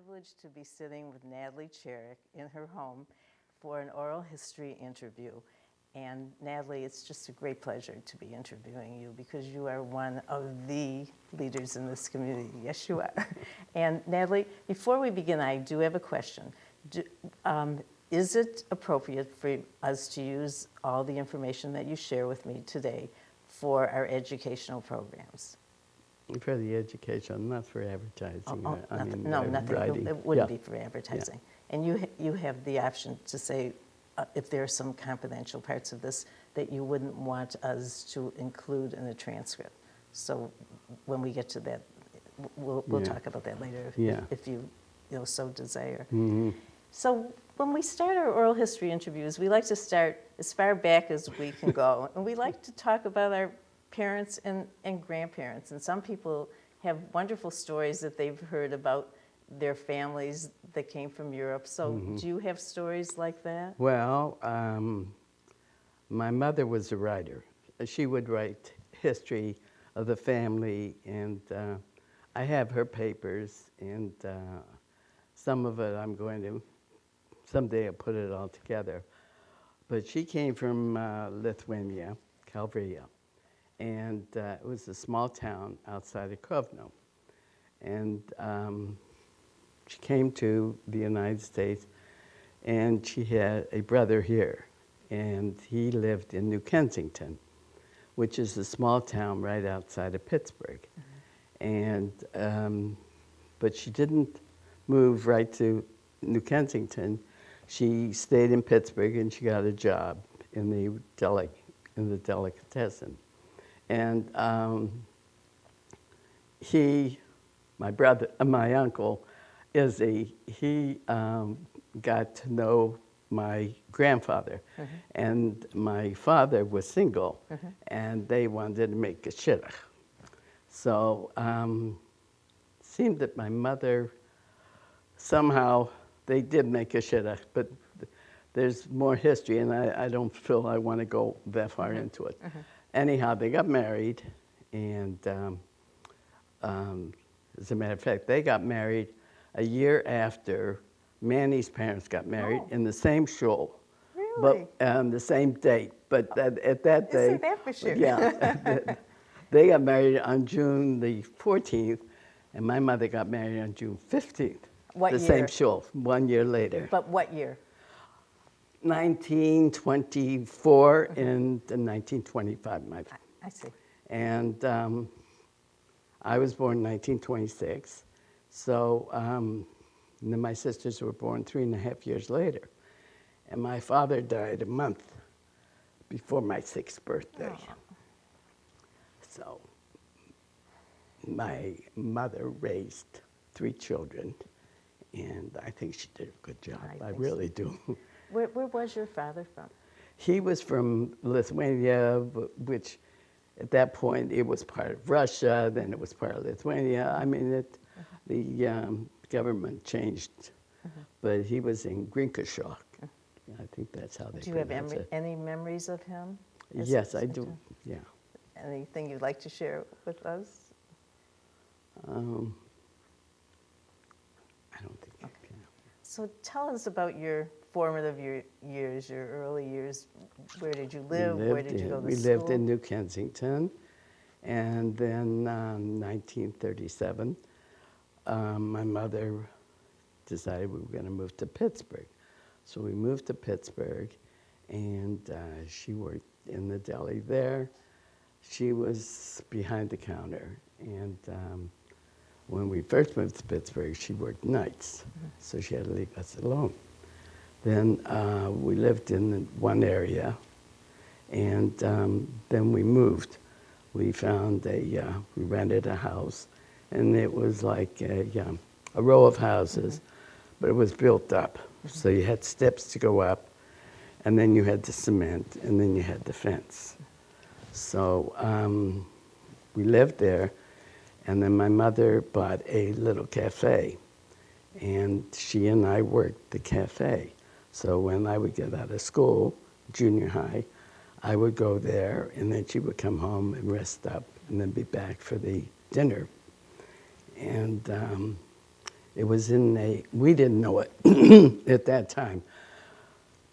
privileged to be sitting with Natalie Charach in her home for an oral history interview. And Natalie, it's just a great pleasure to be interviewing you because you are one of the leaders in this community. Yes, you are. And Natalie, before we begin, I do have a question. Is it appropriate for us to use all the information that you share with me today for our educational programs? For the education, not for advertising. Nothing. Writing. It wouldn't be for advertising. Yeah. And you have the option to say if there are some confidential parts of this that you wouldn't want us to include in the transcript. So when we get to that, we'll talk about that later if you so desire. Mm-hmm. So when we start our oral history interviews, we like to start as far back as we can go. And we like to talk about our parents and grandparents. And some people have wonderful stories that they've heard about their families that came from Europe. So do you have stories like that? Well, my mother was a writer. She would write history of the family, and I have her papers, and some of it I'm going to, someday I'll put it all together. But she came from Lithuania, Kalvaria, and it was a small town outside of Kovno. And she came to the United States, and she had a brother here, and he lived in New Kensington, which is a small town right outside of Pittsburgh. And but she didn't move right to New Kensington. She stayed in Pittsburgh, and she got a job in the delicatessen. And my uncle, he got to know my grandfather, and my father was single, and they wanted to make a shidduch. So it seemed that my mother, somehow they did make a shidduch, but there's more history, and I don't feel I want to go that far into it. Anyhow, they got married, and as a matter of fact, they got married a year after Manny's parents got married in the same shul. Really? But the same date. But at that day, isn't that for sure? Yeah, they got married on June the 14th, and my mother got married on June 15th. What year? The same shul, 1 year later. But what year? 1924 and 1925. I see. And I was born in 1926. So and then my sisters were born 3.5 years later. And my father died a month before my 6th birthday. Oh. So my mother raised 3 children, and I think she did a good job. I really do. Where was your father from? He was from Lithuania, which at that point it was part of Russia, then it was part of Lithuania. I mean, the government changed, but he was in Grinkashaw. I think that's how they pronounce it. Do you have any memories of him? Yes, I do, yeah. Anything you'd like to share with us? I don't think I can. So tell us about your formative years, your early years. Where did you live? Where did you go to school? We lived in New Kensington, and then 1937, my mother decided we were going to move to Pittsburgh. So we moved to Pittsburgh, and she worked in the deli there. She was behind the counter, and when we first moved to Pittsburgh, she worked nights, so she had to leave us alone. Then we lived in one area, and then we moved. We found we rented a house, and it was like a row of houses, but it was built up. So you had steps to go up, and then you had the cement, and then you had the fence. So we lived there, and then my mother bought a little cafe, and she and I worked the cafe. So when I would get out of school, junior high, I would go there, and then she would come home and rest up, and then be back for the dinner. And It was in we didn't know it at that time,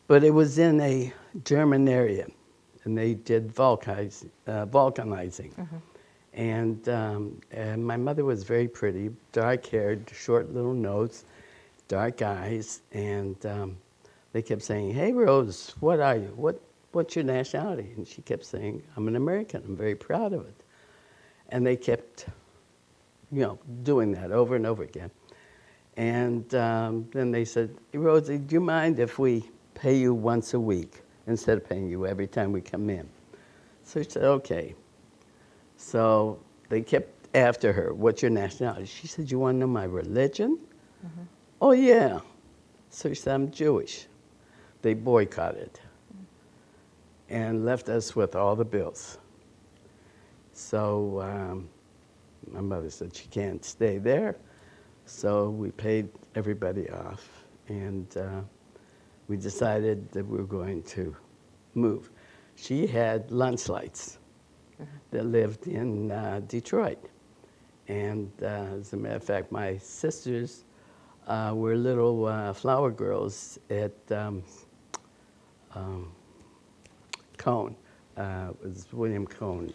but it was in a German area, and they did vulcanizing. And my mother was very pretty, dark-haired, short little nose, dark eyes, and they kept saying, "Hey, Rose, what are you? What's your nationality?" And she kept saying, "I'm an American. I'm very proud of it." And they kept, doing that over and over again. And then they said, "Hey, Rosie, do you mind if we pay you once a week instead of paying you every time we come in?" So she said, "Okay." So they kept after her, "What's your nationality?" She said, "You want to know my religion?" Mm-hmm. "Oh, yeah." So she said, "I'm Jewish." They boycotted and left us with all the bills. So my mother said she can't stay there. So we paid everybody off, and we decided that we were going to move. She had lunch lights that lived in Detroit. And as a matter of fact, my sisters were little flower girls at Cohn. It was William Cohn.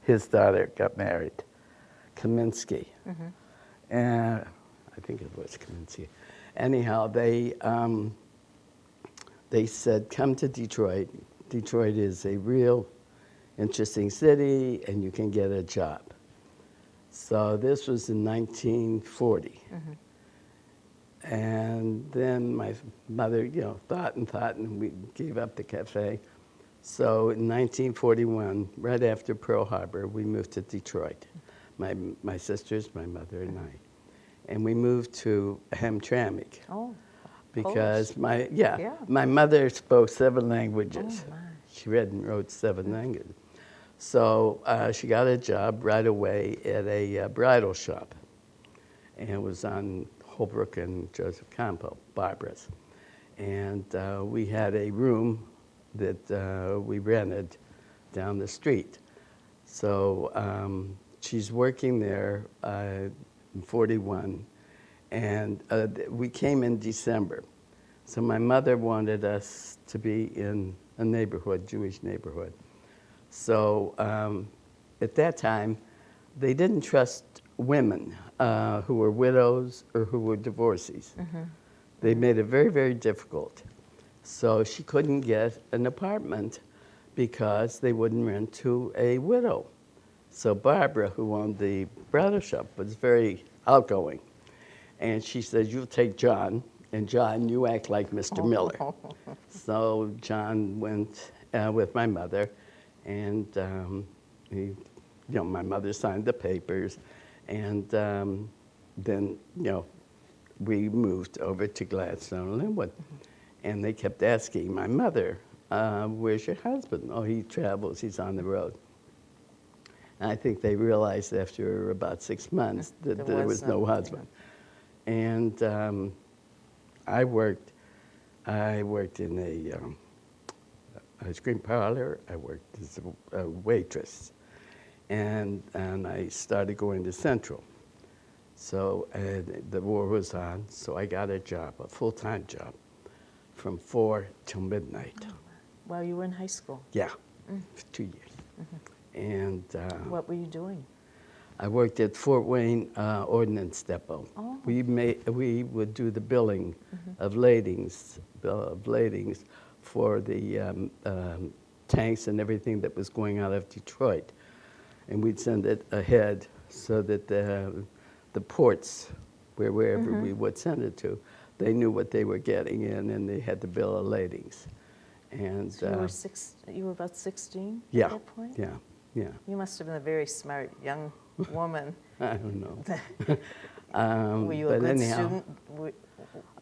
His daughter got married, Kaminsky. Mm-hmm. And I think it was Kaminsky. Anyhow, they said, "Come to Detroit. Detroit is a real interesting city, and you can get a job." So this was in 1940. Mm-hmm. And then my mother, thought, and we gave up the cafe. So in 1941, right after Pearl Harbor, we moved to Detroit. My sisters, my mother, and I. And we moved to Hamtramck. Oh, because my mother spoke 7 languages. Oh, my. She read and wrote 7 languages. So she got a job right away at a bridal shop. And it was on Holbrook and Joseph Campo, Barbara's. And we had a room that we rented down the street. So she's working there in 41, and we came in December. So my mother wanted us to be in a neighborhood, Jewish neighborhood. So at that time, they didn't trust women who were widows or who were divorcees. Mm-hmm. They made it very, very difficult. So she couldn't get an apartment because they wouldn't rent to a widow. So Barbara, who owned the bridal shop, was very outgoing. And she said, "You'll take John, and John, you act like Mr. Miller." So John went with my mother, and my mother signed the papers, and then, we moved over to Gladstone, Linwood. And they kept asking my mother, "Where's your husband?" "Oh, he travels, he's on the road." And I think they realized after about 6 months that there was no husband. Yeah. And I worked in a ice cream parlor. I worked as a waitress. And I started going to Central. So the war was on, so I got a job, a full-time job, from 4 till midnight. Oh, while you were in high school? Yeah, for 2 years. Mm-hmm. And what were you doing? I worked at Fort Wayne Ordnance Depot. Oh. We would do the billing of ladings for the tanks and everything that was going out of Detroit, and we'd send it ahead so that the ports, wherever we would send it to, they knew what they were getting in, and they had the bill of ladings. And so you were about 16 at that point? Yeah. You must have been a very smart young woman. I don't know. Were you a good student?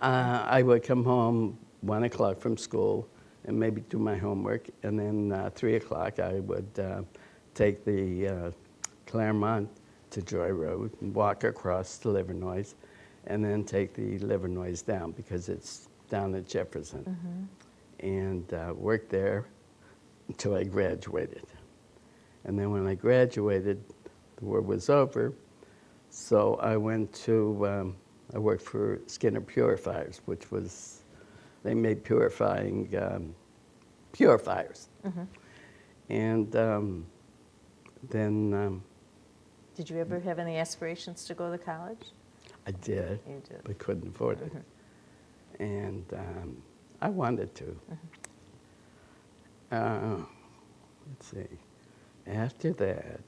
I would come home 1 o'clock from school and maybe do my homework, and then 3 o'clock I would take the Claremont to Joy Road and walk across to Livernois, and then take the Livernois down because it's down at Jefferson, and work there until I graduated. And then when I graduated, the war was over, So I went to, I worked for Skinner Purifiers, which was, they made purifying purifiers. And then Did you ever have any aspirations to go to college? I did, You did. but couldn't afford it. And I wanted to. Let's see. After that,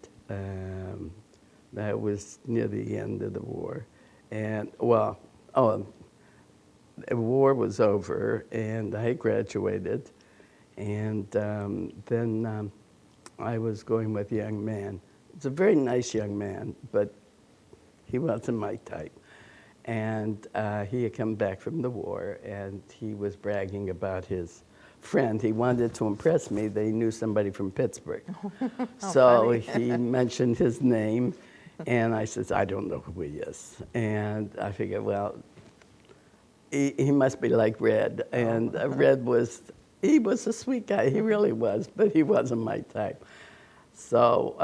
that was near the end of the war. And, well, the war was over, and I graduated. And then I was going with a young man. It's a very nice young man, but he wasn't my type. And he had come back from the war, and he was bragging about his friend. He wanted to impress me that he knew somebody from Pittsburgh. So he mentioned his name, and I said, I don't know who he is. And I figured, well, he must be like Red. And Red was, he was a sweet guy. He really was, but he wasn't my type. So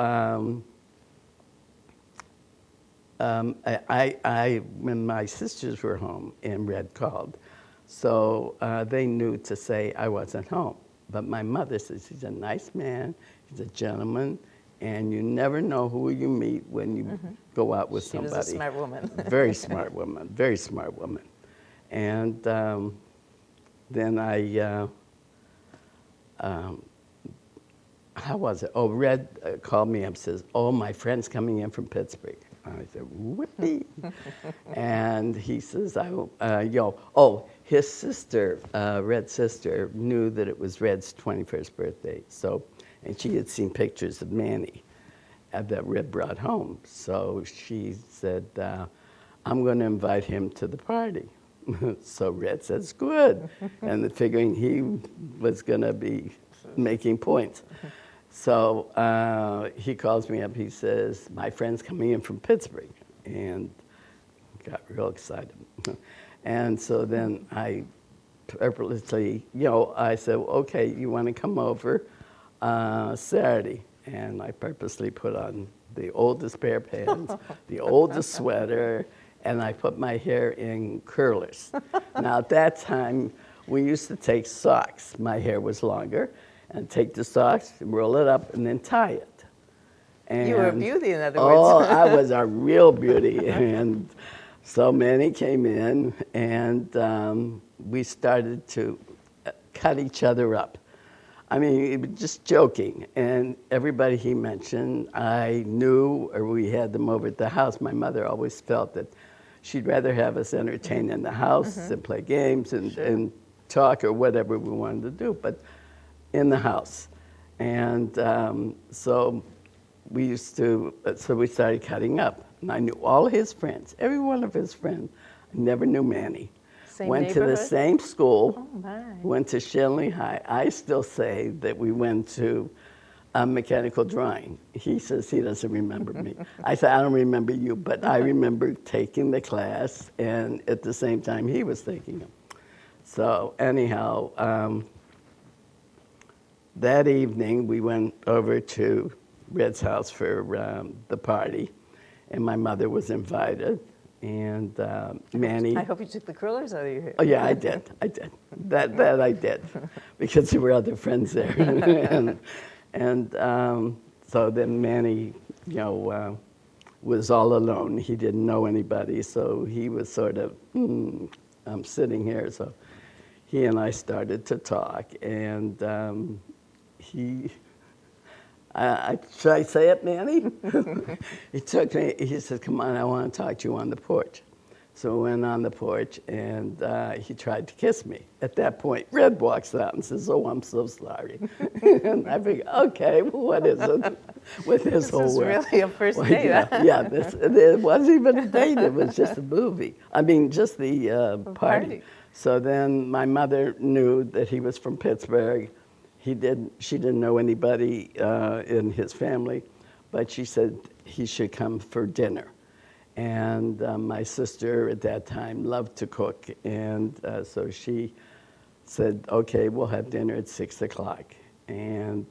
when my sisters were home and Red called, so they knew to say I wasn't home. But my mother says he's a nice man, he's a gentleman, and you never know who you meet when you go out with somebody. She was a smart woman. Very smart woman, very smart woman. And then I, how was it? Oh, Red called me up and says, oh, my friend's coming in from Pittsburgh. And I said, whoopee. And he says, his sister, Red's sister, knew that it was Red's 21st birthday. So, and she had seen pictures of Manny that Red brought home. So she said, I'm going to invite him to the party. So Red says, good. And figuring he was going to be making points. So he calls me up, he says, my friend's coming in from Pittsburgh, and got real excited. And so then I purposely, I said, okay, you want to come over Saturday? And I purposely put on the oldest pair of pants, the oldest sweater, and I put my hair in curlers. Now at that time, we used to take socks. My hair was longer. And take the socks, roll it up, and then tie it. And, you were a beauty, in other words. Oh, I was a real beauty. And so Manny came in, and we started to cut each other up. I mean, it was just joking. And everybody he mentioned, I knew, or we had them over at the house. My mother always felt that she'd rather have us entertain in the house and play games and talk or whatever we wanted to do. But in the house. And so we started cutting up. And I knew all his friends, every one of his friends. I never knew Manny. Same went to the same school, went to Shanley High. I still say that we went to mechanical drawing. He says he doesn't remember me. I said, I don't remember you, but I remember taking the class, and at the same time he was taking it. So anyhow, that evening, we went over to Red's house for the party, and my mother was invited, and Manny... I hope you took the curlers out of your hair. Oh, yeah, I did. That I did, because there were other friends there. and so then Manny, was all alone. He didn't know anybody, so he was sort of, I'm sitting here. So he and I started to talk, and... should I say it, Manny? He took me, he said, come on, I want to talk to you on the porch. So we went on the porch, and he tried to kiss me. At that point, Red walks out and says, oh, I'm so sorry. And I figured, okay, well, what is it with his whole world? This is really a first date. It wasn't even a date, it was just a movie. I mean, just the party. So then my mother knew that he was from Pittsburgh. She didn't know anybody in his family, but she said he should come for dinner. And my sister at that time loved to cook, and so she said, okay, we'll have dinner at 6 o'clock. And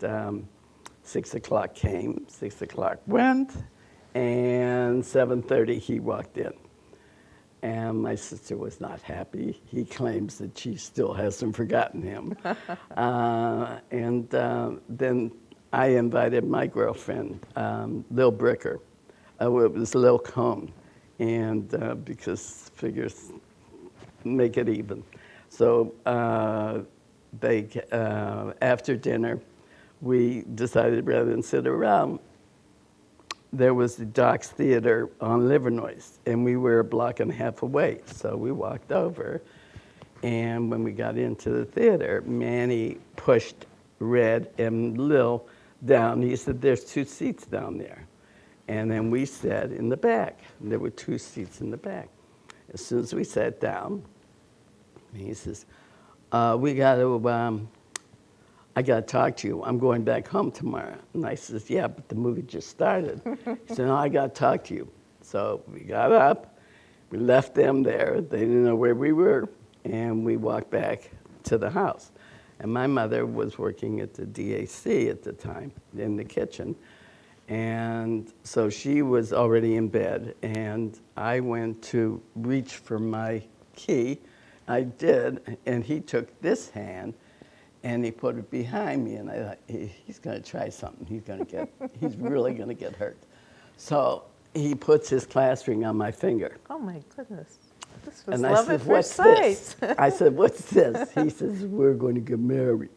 6 o'clock came, 6 o'clock went, And 7:30, he walked in. And my sister was not happy. He claims that she still hasn't forgotten him. Then I invited my girlfriend, Lil Bricker. It was Lil Cone. And because figures make it even. So after dinner, we decided rather than sit around, there was the Docks Theater on Livernois, and we were a block and a half away. So we walked over, and when we got into the theater, Manny pushed Red and Lil down. He said, "There's 2 seats down there." And then we sat in the back. There were 2 seats in the back. As soon as we sat down, he says, I got to talk to you. I'm going back home tomorrow. And I says, "Yeah, but the movie just started." He said, "No, I got to talk to you." So we got up, we left them there. They didn't know where we were, and we walked back to the house. And my mother was working at the DAC at the time in the kitchen. And so she was already in bed, and I went to reach for my key. I did, and he took this hand, and he put it behind me, and I thought, he's going to try something. He's really going to get hurt. So he puts his class ring on my finger. Oh, my goodness. This was And love I said, at "What's first sight." this?" I said, "What's this?" He says, "We're going to get married."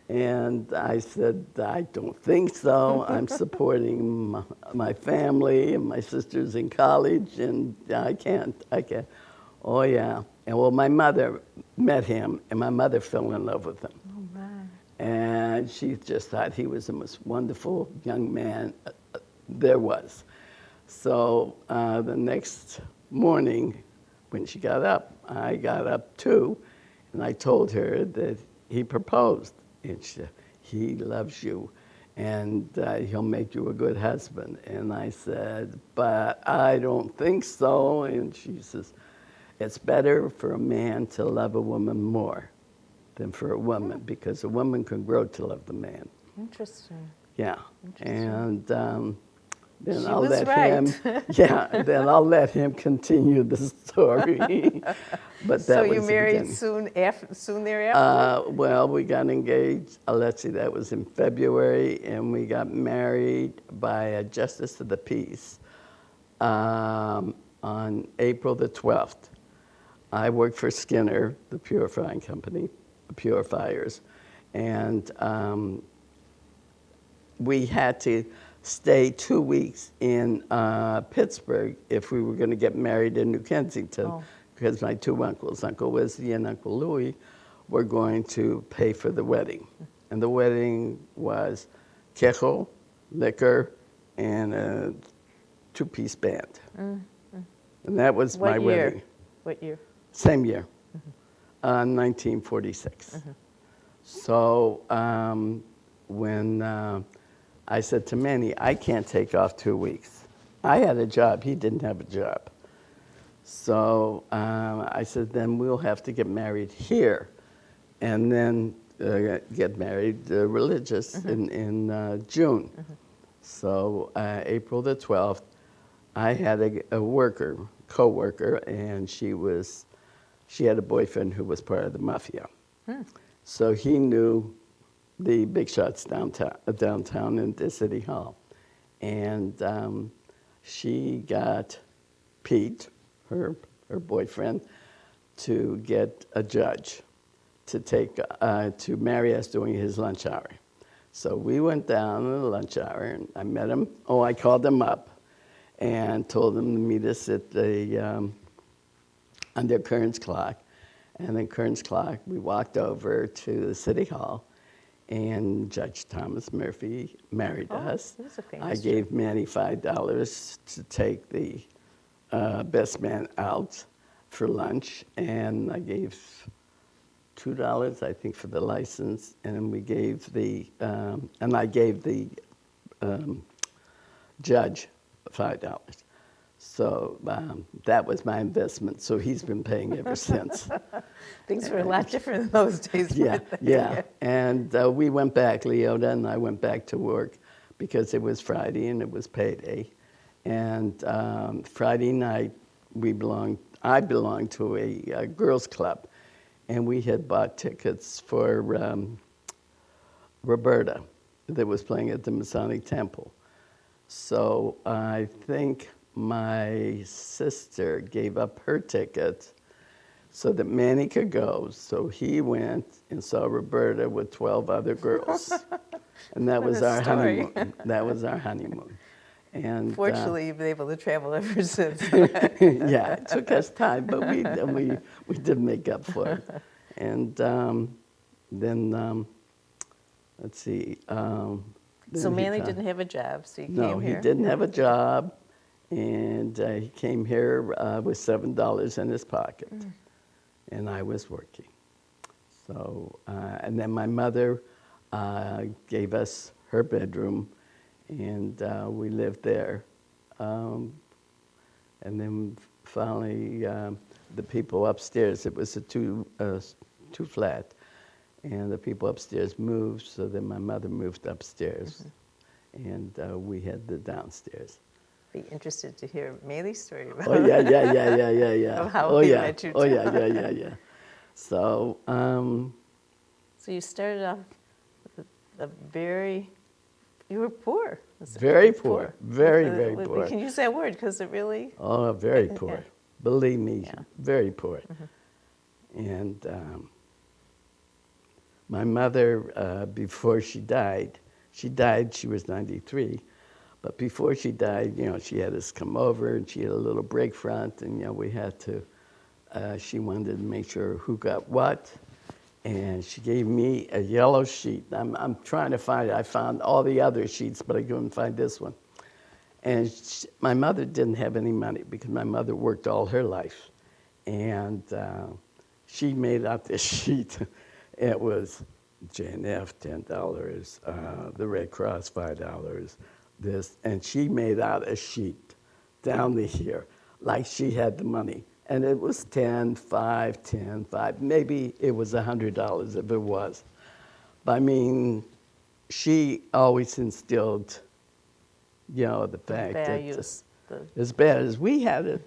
And I said, "I don't think so. I'm supporting my family, and my sister's in college, and I can't. "Oh, yeah. And well, my mother met him, and my mother fell in love with him. Oh, my. And she just thought he was the most wonderful young man there was. So the next morning, when she got up, I got up too, and I told her that he proposed. And she said, "He loves you, and he'll make you a good husband." And I said, "But I don't think so." And she says, "It's better for a man to love a woman more than for a woman, because a woman can grow to love the man." Interesting. Yeah. And then She I'll was let right. him. Yeah. Then I'll let him continue the story. But that So was you the married beginning. soon thereafter? Well, we got engaged. Let's see, that was in February, and we got married by a justice of the peace on April the 12th. I worked for Skinner, the purifying company, purifiers, and we had to stay 2 weeks in Pittsburgh if we were going to get married in New Kensington, because my 2 uncles, Uncle Wesley and Uncle Louis, were going to pay for the wedding. And the wedding was quejo, liquor, and a 2-piece band. And that was my wedding. What year? Same year, 1946. So when I said to Manny, "I can't take off 2 weeks." I had a job, he didn't have a job. So I said, "Then we'll have to get married here, and then get married religious in June." So April the 12th, I had a worker, co-worker, and she had a boyfriend who was part of the mafia. So he knew the big shots downtown in the city hall. And she got Pete, her boyfriend, to get a judge to marry us during his lunch hour. So we went down in the lunch hour, and I met him. Oh, I called him up and told him to meet us at the under Kern's Clock. And then Kern's Clock, we walked over to the city hall, and Judge Thomas Murphy married us. He's a famous I gave Manny $5 to take the best man out for lunch, and I gave $2, I think, for the license, and we gave and I gave the judge $5. So that was my investment. So he's been paying ever since. Things were a lot different in those days. Yeah. And we went back, Leota and I went back to work because it was Friday and it was payday. And Friday night, I belonged to a girls' club, and we had bought tickets for Roberta that was playing at the Masonic Temple. So I think my sister gave up her ticket so that Manny could go. So he went and saw Roberta with 12 other girls. And that was our honeymoon. That was our honeymoon. And fortunately, you've been able to travel ever since. yeah, it took us time, but we did make up for it. And then let's see. So Manny didn't have a job, so he came here? No, he didn't have a job, and he came here with $7 in his pocket, and I was working. So, and then my mother gave us her bedroom, and we lived there. And then finally, the people upstairs, it was a two flat, and the people upstairs moved, so then my mother moved upstairs, and we had the downstairs. Be interested to hear Manny's story about Oh, yeah. of how oh, he yeah. met you. Oh, yeah. So, So you started off with you were poor. very poor. Very poor. We can use that word because it really... Oh, very poor. Yeah. Believe me, Yeah. very poor. And my mother, before she died, she was 93, but before she died, she had us come over, and she had a little break front, and, we had to, she wanted to make sure who got what, and she gave me a yellow sheet. I'm trying to find it. I found all the other sheets, but I couldn't find this one. And my mother didn't have any money because my mother worked all her life. And she made out this sheet. It was J&F, $10, the Red Cross, $5, this. And she made out a sheet down to here, like she had the money. And it was 10, 5, 10, 5. Maybe it was $100 if it was. But I mean, she always instilled, the fact values, that as bad as we had it,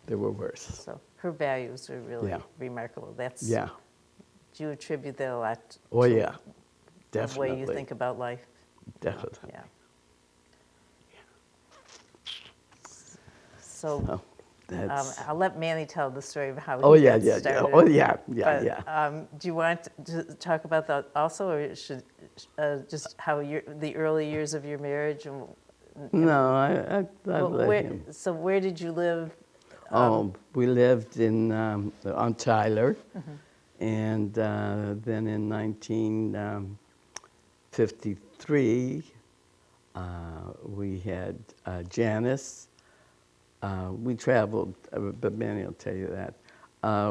there were worse. So her values are really remarkable. Yeah. Do you attribute that a lot Oh, to yeah. the Definitely. way you think about life? Definitely. Yeah. So that's... I'll let Manny tell the story of how Oh, he yeah, got started. Oh, yeah. But, do you want to talk about that also, or should just how the early years of your marriage? No, I let him. So where did you live? We lived on Tyler, and then in 1953, we had Janice. We traveled, but Manny will tell you that.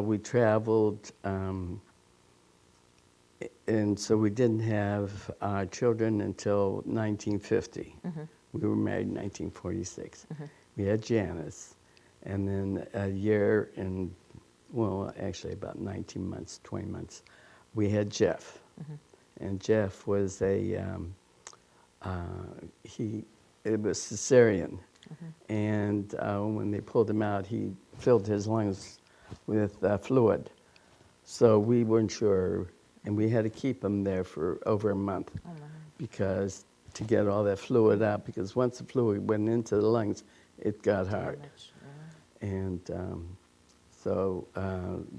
We traveled, and so we didn't have children until 1950. We were married in 1946. We had Janice, and then a year and, actually about 19 months, 20 months, we had Jeff. And Jeff was it was cesarean. And when they pulled him out, he filled his lungs with fluid. So we weren't sure, and we had to keep him there for over a month because to get all that fluid out, because once the fluid went into the lungs, it got hard. And so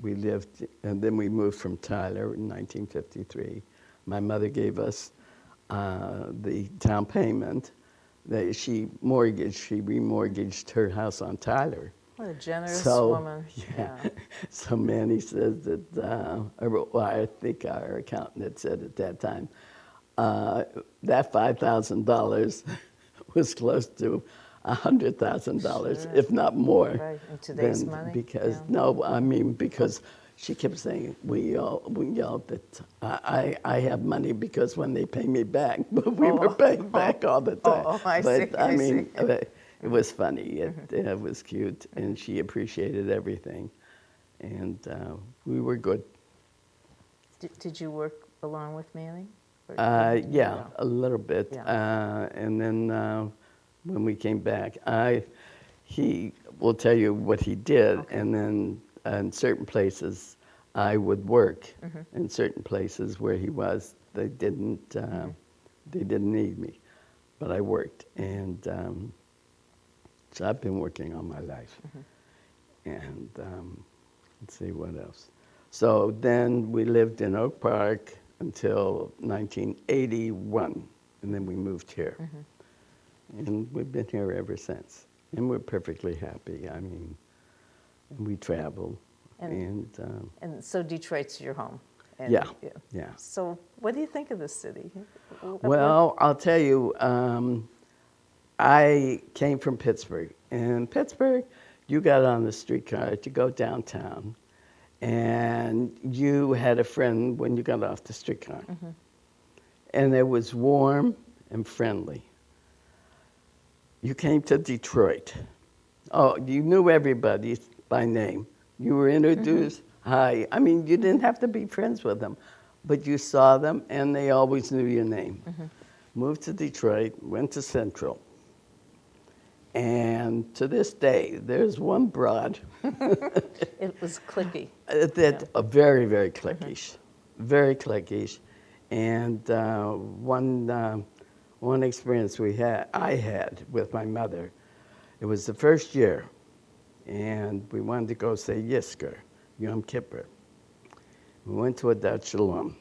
we lived, and then we moved from Tyler in 1953. My mother gave us the down payment that she remortgaged her house on Tyler. What a generous woman. Yeah. So Manny says that, I think our accountant had said at that time, that $5,000 was close to $100,000, if not more. Right, in today's money? Because, because she kept saying, we all that I have money because when they pay me back, but we were paying back all the time. I see. It was funny. It was cute, and she appreciated everything, and we were good. Did you work along with Manny? Yeah, a little bit, Yeah. and then when we came back. He will tell you what he did, Okay. and then in certain places I would work. In certain places where he was, they didn't need me, but I worked, and so I've been working all my life. And let's see what else. So then we lived in Oak Park until 1981, and then we moved here. And we've been here ever since. And we're perfectly happy. I mean, and we travel. And so Detroit's your home. And yeah. So what do you think of this city? Well, I'll tell you, I came from Pittsburgh. In Pittsburgh, you got on the streetcar to go downtown, and you had a friend when you got off the streetcar. And it was warm and friendly. You came to Detroit. Oh, you knew everybody by name. You were introduced. Hi. I mean, you didn't have to be friends with them, but you saw them, and they always knew your name. Moved to Detroit, went to Central. And to this day, there's one broad. It was cliquey. Very, very cliquish. Very cliquish. And one experience I had with my mother, it was the first year, and we wanted to go say Yisker, Yom Kippur. We went to a Dutch Shalom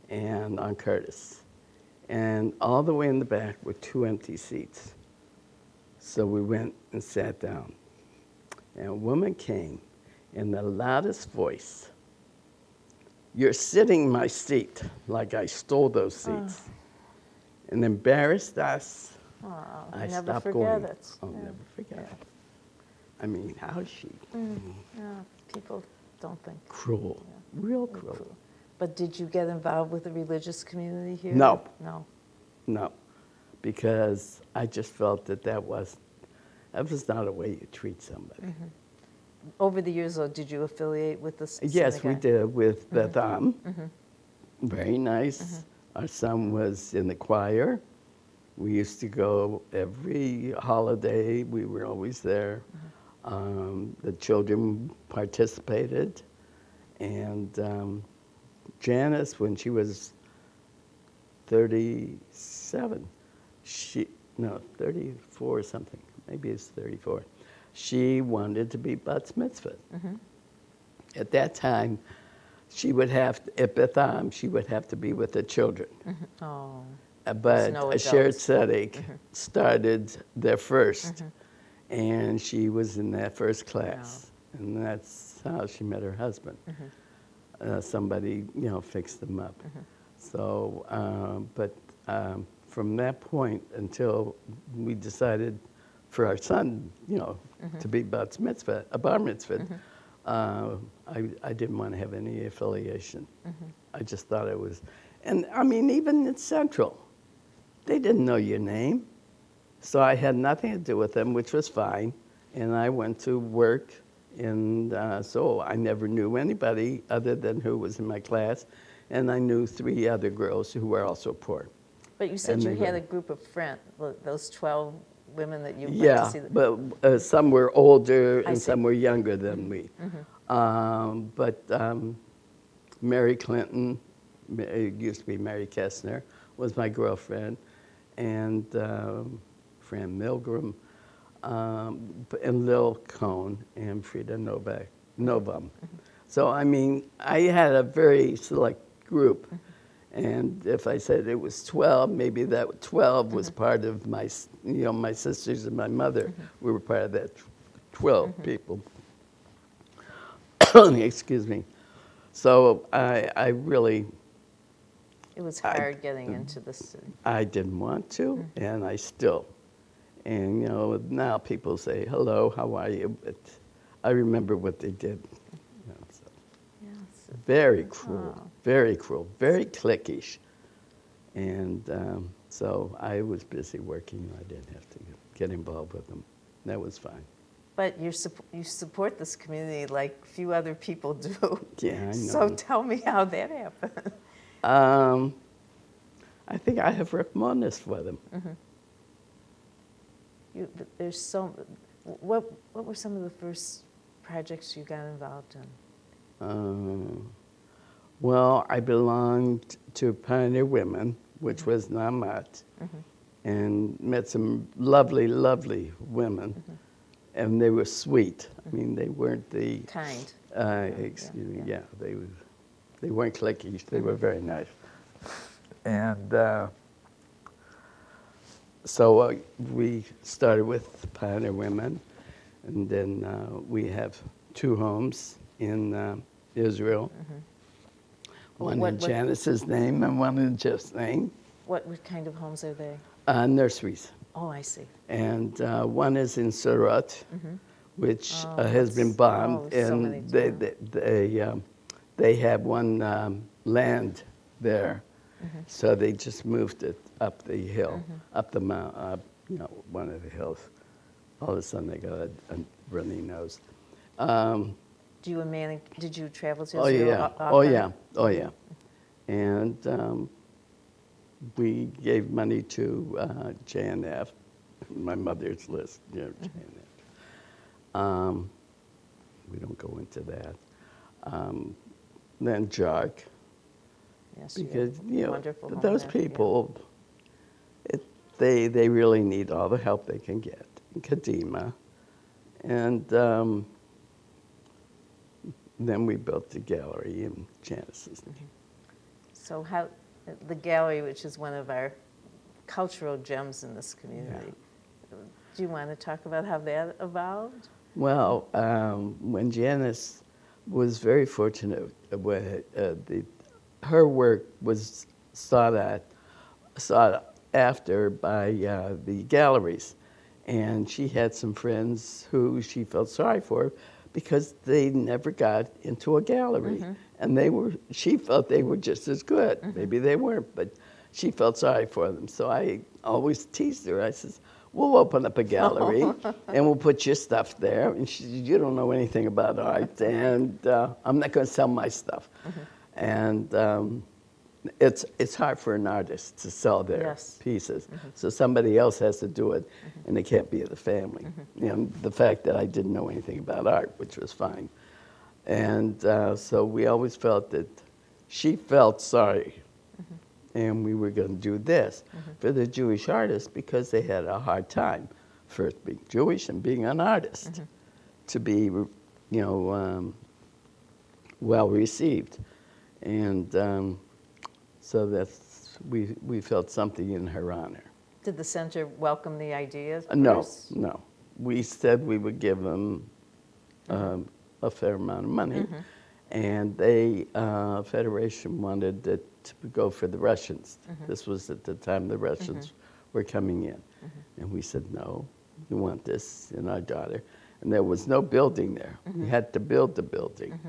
and on Curtis, and all the way in the back were 2 empty seats. So we went and sat down, and a woman came in the loudest voice. "You're sitting in my seat," like I stole those seats. And embarrassed us. I never stopped forget going. it. I'll never forget it. I mean, how is she? People don't think. Cruel. Real cruel. But did you get involved with the religious community here? No. No. Because I just felt that was not a way you treat somebody. Over the years, though, did you affiliate with the synagogue? Yes, we did with Beth Am. Very nice. Our son was in the choir. We used to go every holiday. We were always there. The children participated. And Janice, when she was 37, 34 or something, maybe it's 34, she wanted to be bat mitzvah. At that time, she would have, at Beth Am, she would have to be with the children. But no a shared adults. tzedek started there first, and she was in that first class. And that's how she met her husband. Somebody, fixed them up. So, from that point until we decided for our son, to be bar mitzvah, I didn't want to have any affiliation. I just thought it was, and I mean, even in Central, they didn't know your name. So I had nothing to do with them, which was fine. And I went to work, and so I never knew anybody other than who was in my class. And I knew 3 other girls who were also poor. But you said you had a group of friends, those 12 women that you went to see. But some were older and some were younger than me. But Mary Clinton, it used to be Mary Kessner, was my girlfriend, and Fran Milgram, and Lil Cohn, and Frida Novum. So, I mean, I had a very select group. And if I said it was 12, maybe that 12 was part of my, my sisters and my mother. We were part of that 12 people. Excuse me. So I really... It was hard getting into the city. I didn't want to, and I still. And, now people say, hello, how are you? But I remember what they did. Very cruel, very cliquish. And so I was busy working. I didn't have to get involved with them. That was fine. But you support this community like few other people do. Yeah, I know. So tell me how that happened. I think I have Rahmanis for them. there's so, what were some of the first projects you got involved in? Well, I belonged to Pioneer Women, which was not much, and met some lovely, lovely women, and they were sweet. I mean, they weren't the Kind. They weren't cliquey. They were very nice, and so we started with Pioneer Women, and then we have 2 homes in Israel. One in Janice's name and one in Jeff's name. What kind of homes are they? Nurseries. Oh, I see. And one is in Surat, which has been bombed, and they have one land there, so they just moved it up the hill, up the mountain, one of the hills. All of a sudden, they got a runny nose. Did you travel to Oh Israel? yeah, oh yeah. And we gave money to JNF, my mother's list, JNF. We don't go into that. Then JARC, Yes, because wonderful home those there, people, they really need all the help they can get. Kadima, and then we built the gallery in Janice's name. So the gallery, which is one of our cultural gems in this community, do you want to talk about how that evolved? Well, when Janice was very fortunate, her work was sought after by the galleries, and she had some friends who she felt sorry for because they never got into a gallery, and she felt they were just as good. Maybe they weren't, but she felt sorry for them. So I always teased her. I says, "We'll open up a gallery, and we'll put your stuff there." And she said, "You don't know anything about art, and I'm not going to sell my stuff." And it's hard for an artist to sell their pieces, so somebody else has to do it, and it can't be the family. The fact that I didn't know anything about art, which was fine, and so we always felt that she felt sorry, and we were going to do this for the Jewish artists because they had a hard time, first being Jewish and being an artist, to be, well received, and so we felt something in her honor. Did the center welcome the idea? No. We said we would give them a fair amount of money, and they Federation wanted it to go for the Russians. This was at the time the Russians were coming in, and we said no. We want this in our daughter, and there was no building there. We had to build the building.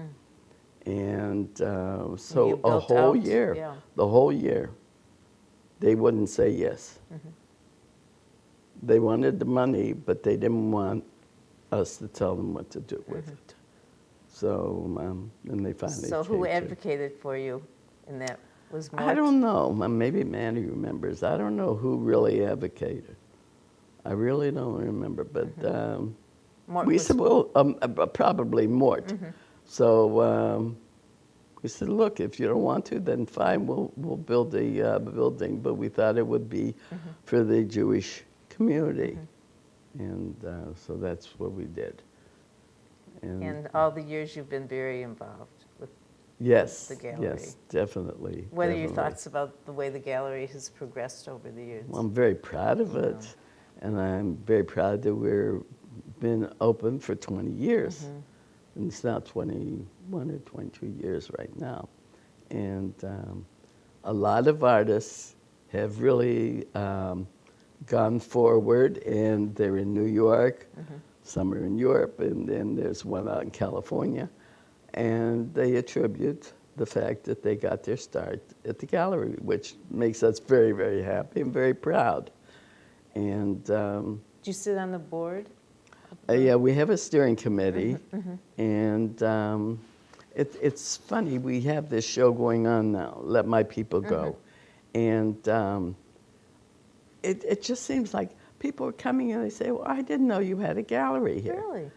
And so the whole year, they wouldn't say yes. They wanted the money, but they didn't want us to tell them what to do with it. So then they finally. So who advocated for you in that? Was Mort? I don't know. Maybe Manny remembers. I don't know who really advocated. I really don't remember, but we said, well, probably Mort. So we said, look, if you don't want to, then fine, we'll build a building. But we thought it would be for the Jewish community. And so that's what we did. And all the years you've been very involved with the gallery. Yes, definitely. What are your thoughts about the way the gallery has progressed over the years? Well, I'm very proud of it. And I'm very proud that we've been open for 20 years. And it's now 21 or 22 years right now. And a lot of artists have really gone forward, and they're in New York, some are in Europe, and then there's one out in California. And they attribute the fact that they got their start at the gallery, which makes us very, very happy and very proud. And do you sit on the board? Yeah, we have a steering committee, and it's funny. We have this show going on now, Let My People Go, and it just seems like people are coming and they say, well, I didn't know you had a gallery here. Really?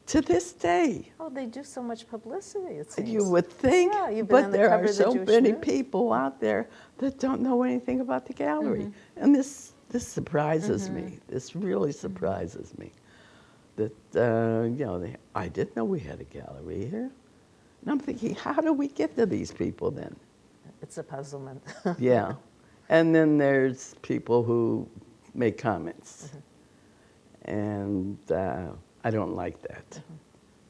To this day. Oh, they do so much publicity, it seems. You would think, Yeah, you've been on but the there cover are of the so Jewish many News. people out there that don't know anything about the gallery. And this surprises me. This really surprises me. That, I didn't know we had a gallery here. And I'm thinking, how do we get to these people then? It's a puzzlement. Yeah. And then there's people who make comments. And I don't like that.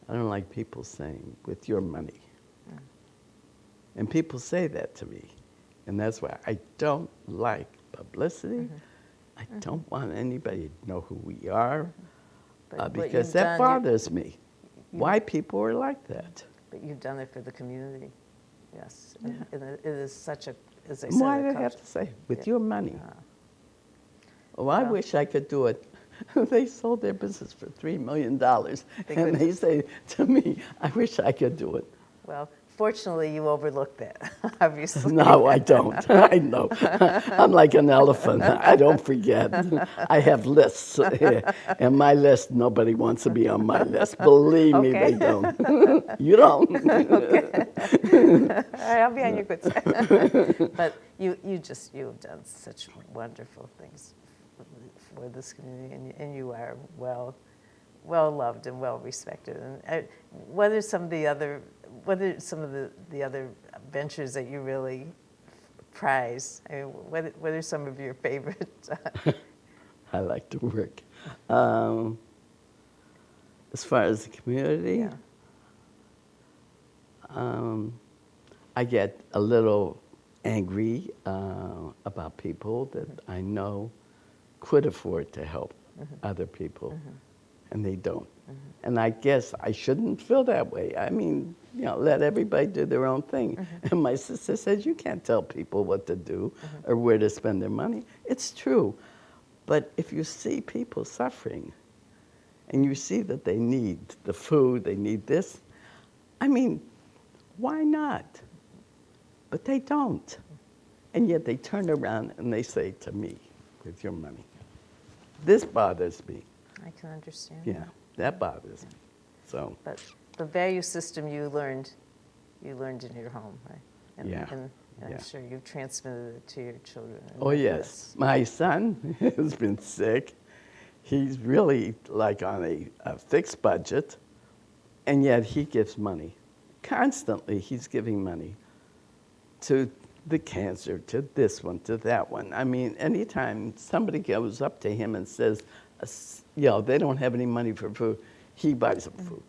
I don't like people saying, with your money. And people say that to me. And that's why I don't like publicity. I don't want anybody to know who we are, because that bothers me. Why people are like that. But you've done it for the community. Yes. And it is such a, as I said, Why do I have to say, with your money? Oh, I wish I could do it. They sold their business for $3 million. And they say to me, I wish I could do it. Well, fortunately, you overlooked that, obviously. No, I don't. I know. I'm like an elephant. I don't forget. I have lists. And my list, nobody wants to be on my list. Believe me, they don't. You don't. Okay. All right, I'll be on your good side. But you have done such wonderful things for this community, and you are well loved and well respected. And what are some of the other ventures that you really prize? I mean, what are some of your favorite? I like to work. As far as the community, I get a little angry about people that I know could afford to help other people, and they don't. And I guess I shouldn't feel that way. I mean, let everybody do their own thing. And my sister says, you can't tell people what to do or where to spend their money. It's true. But if you see people suffering, and you see that they need the food, they need this, I mean, why not? But they don't. And yet they turn around and they say to me, with your money. This bothers me. I can understand. Yeah, that bothers me. So. But the value system you learned in your home, right? And, Yeah. And I'm sure you've transmitted it to your children. Oh, yes. My son has been sick. He's really like on a fixed budget, and yet he gives money. Constantly he's giving money to the cancer, to this one, to that one. I mean, anytime somebody goes up to him and says, they don't have any money for food, he buys them food.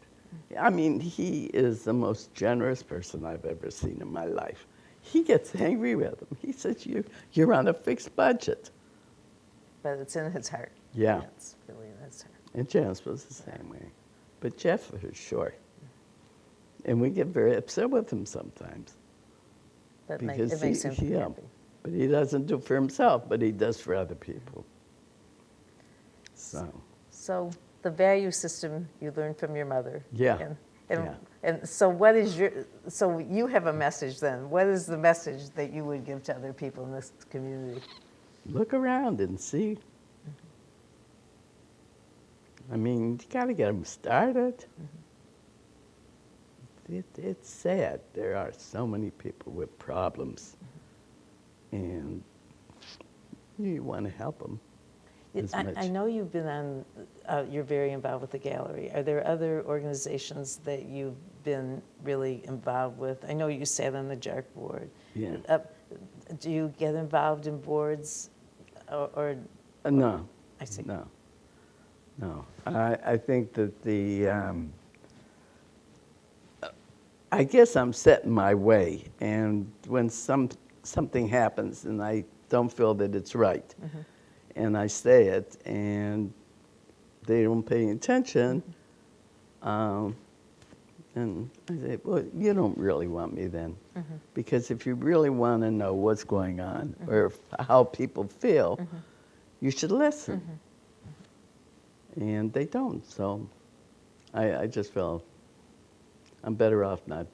I mean, he is the most generous person I've ever seen in my life. He gets angry with them. He says, you're on a fixed budget. But it's in his heart. Yeah. It's really in his heart. And Jeff was the same way. But Jeff is short. And we get very upset with him sometimes. But Because it makes him happy. But he doesn't do for himself, but he does for other people. So the value system you learned from your mother. Yeah. And so what is so you have a message then. What is the message that you would give to other people in this community? Look around and see. I mean, you got to get them started. It's sad. There are so many people with problems, and you want to help them as much. I know you've been on, you're very involved with the gallery. Are there other organizations that you've been really involved with? I know you sat on the JARC board. Yeah. Do you get involved in boards or No. I see. No. I think that I guess I'm set in my way, and when something happens and I don't feel that it's right, and I say it, and they don't pay attention, and I say, well, you don't really want me then, because if you really want to know what's going on or how people feel, you should listen. And they don't, so I just feel I'm better off not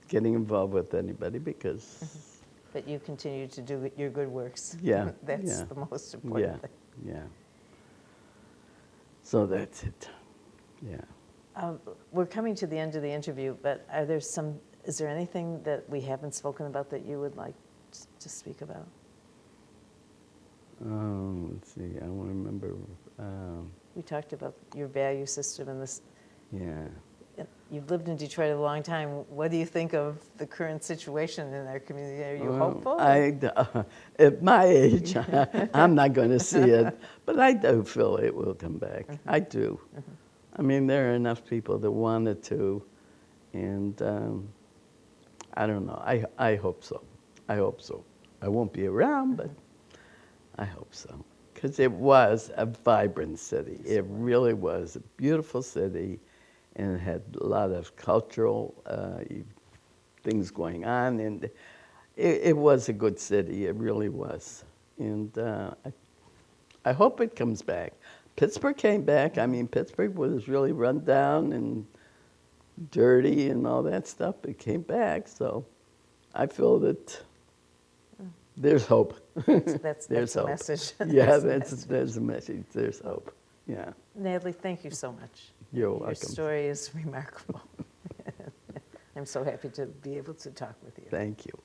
getting involved with anybody because... But you continue to do your good works. Yeah. That's the most important thing. Yeah. So that's it. Yeah. We're coming to the end of the interview, but is there anything that we haven't spoken about that you would like to speak about? Let's see. I want to remember. We talked about your value system and this. Yeah. You've lived in Detroit a long time. What do you think of the current situation in our community? Are you hopeful? At my age, I'm not going to see it, but I do feel it will come back. Mm-hmm. I do. Mm-hmm. I mean, there are enough people that want it to, and I don't know. I hope so. I hope so. I won't be around, but I hope so. Because it was a vibrant city. It really was a beautiful city, and it had a lot of cultural things going on, and it was a good city. It really was. And I hope it comes back. Pittsburgh came back. I mean, Pittsburgh was really run down and dirty and all that stuff. It came back, so I feel that there's hope. That's the message. Yeah, there's a message. There's hope. Yeah. Natalie, thank you so much. You're welcome. Your story is remarkable. I'm so happy to be able to talk with you. Thank you.